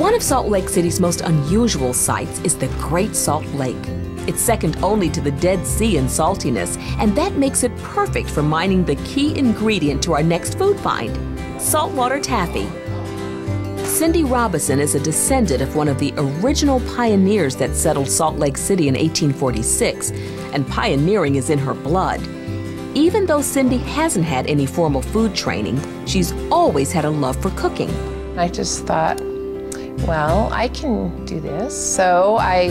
One of Salt Lake City's most unusual sights is the Great Salt Lake. It's second only to the Dead Sea in saltiness, and that makes it perfect for mining the key ingredient to our next food find, saltwater taffy. Cindy Robison is a descendant of one of the original pioneers that settled Salt Lake City in 1846, and pioneering is in her blood. Even though Cindy hasn't had any formal food training, she's always had a love for cooking. I just thought, well, I can do this. So I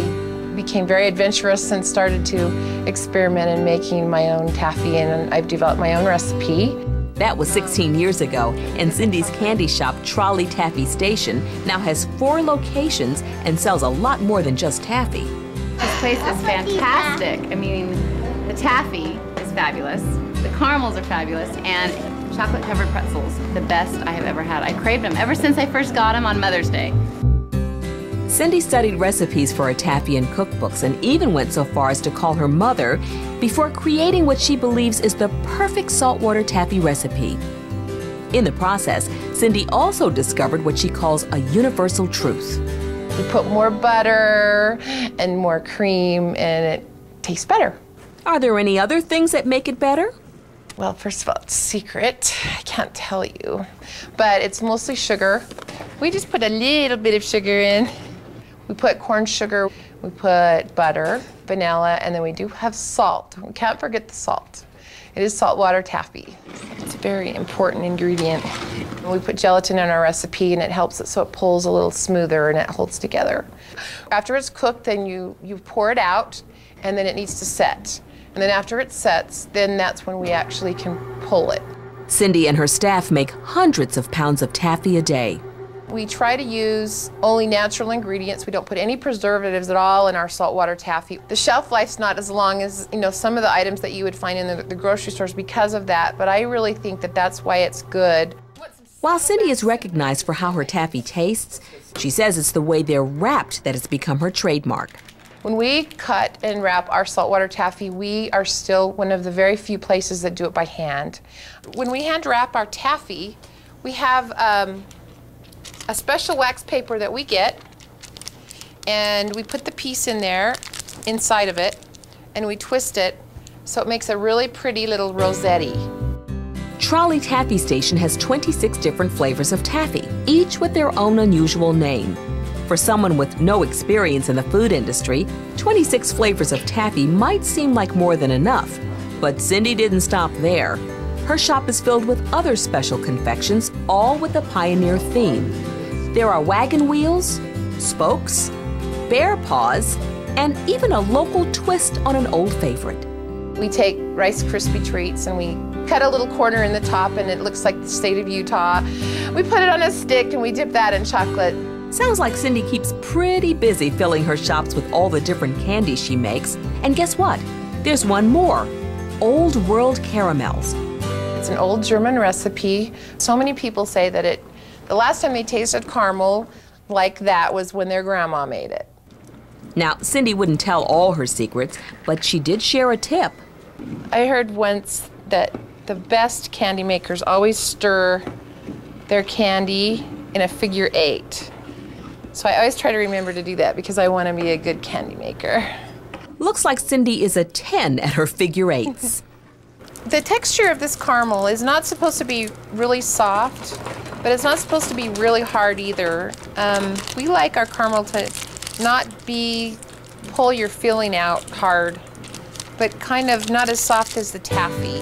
became very adventurous and started to experiment in making my own taffy, and I've developed my own recipe. That was 16 years ago, and Cindy's candy shop, Trolley Taffy Station, now has 4 locations and sells a lot more than just taffy. This place is fantastic. I mean, the taffy is fabulous, the caramels are fabulous, and chocolate covered pretzels, the best I have ever had. I craved them ever since I first got them on Mother's Day. Cindy studied recipes for her taffy in cookbooks and even went so far as to call her mother before creating what she believes is the perfect saltwater taffy recipe. In the process, Cindy also discovered what she calls a universal truth. We put more butter and more cream, and it tastes better. Are there any other things that make it better? Well, first of all, it's a secret. I can't tell you, but it's mostly sugar. We just put a little bit of sugar in. We put corn sugar, we put butter, vanilla, and then we do have salt. We can't forget the salt. It is saltwater taffy. It's a very important ingredient. We put gelatin in our recipe, and it helps it so it pulls a little smoother and it holds together. After it's cooked, then you pour it out, and then it needs to set. And then after it sets, then that's when we actually can pull it. Cindy and her staff make hundreds of pounds of taffy a day. We try to use only natural ingredients. We don't put any preservatives at all in our saltwater taffy. The shelf life's not as long as, some of the items that you would find in the grocery stores because of that, but I really think that that's why it's good. While Cindy is recognized for how her taffy tastes, she says it's the way they're wrapped that has become her trademark. When we cut and wrap our saltwater taffy, we are still one of the very few places that do it by hand. When we hand wrap our taffy, we have a special wax paper that we get, and we put the piece in there, inside of it, and we twist it so it makes a really pretty little rosette. Trolley Taffy Station has 26 different flavors of taffy, each with their own unusual name. For someone with no experience in the food industry, 26 flavors of taffy might seem like more than enough. But Cindy didn't stop there. Her shop is filled with other special confections, all with a pioneer theme. There are wagon wheels, spokes, bear paws, and even a local twist on an old favorite. We take Rice Krispie treats and we cut a little corner in the top, and it looks like the state of Utah. We put it on a stick and we dip that in chocolate. Sounds like Cindy keeps pretty busy filling her shops with all the different candies she makes. And guess what? There's one more, Old World caramels. It's an old German recipe. So many people say that the last time they tasted caramel like that was when their grandma made it. Now, Cindy wouldn't tell all her secrets, but she did share a tip. I heard once that the best candy makers always stir their candy in a figure 8. So I always try to remember to do that because I want to be a good candy maker. Looks like Cindy is a 10 at her figure 8s. The texture of this caramel is not supposed to be really soft, but it's not supposed to be really hard either. We like our caramel to not pull your filling out hard, but kind of not as soft as the taffy.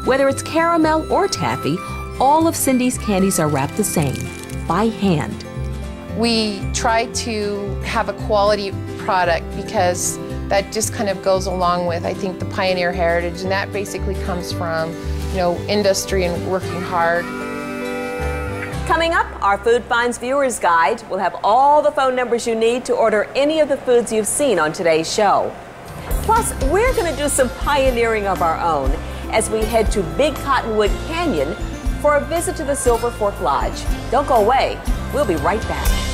Whether it's caramel or taffy, all of Cindy's candies are wrapped the same, by hand. We try to have a quality product because that just kind of goes along with, I think, the pioneer heritage, and that basically comes from, industry and working hard. Coming up, our Food Finds Viewer's Guide will have all the phone numbers you need to order any of the foods you've seen on today's show. Plus, we're going to do some pioneering of our own as we head to Big Cottonwood Canyon for a visit to the Silver Fork Lodge. Don't go away. We'll be right back.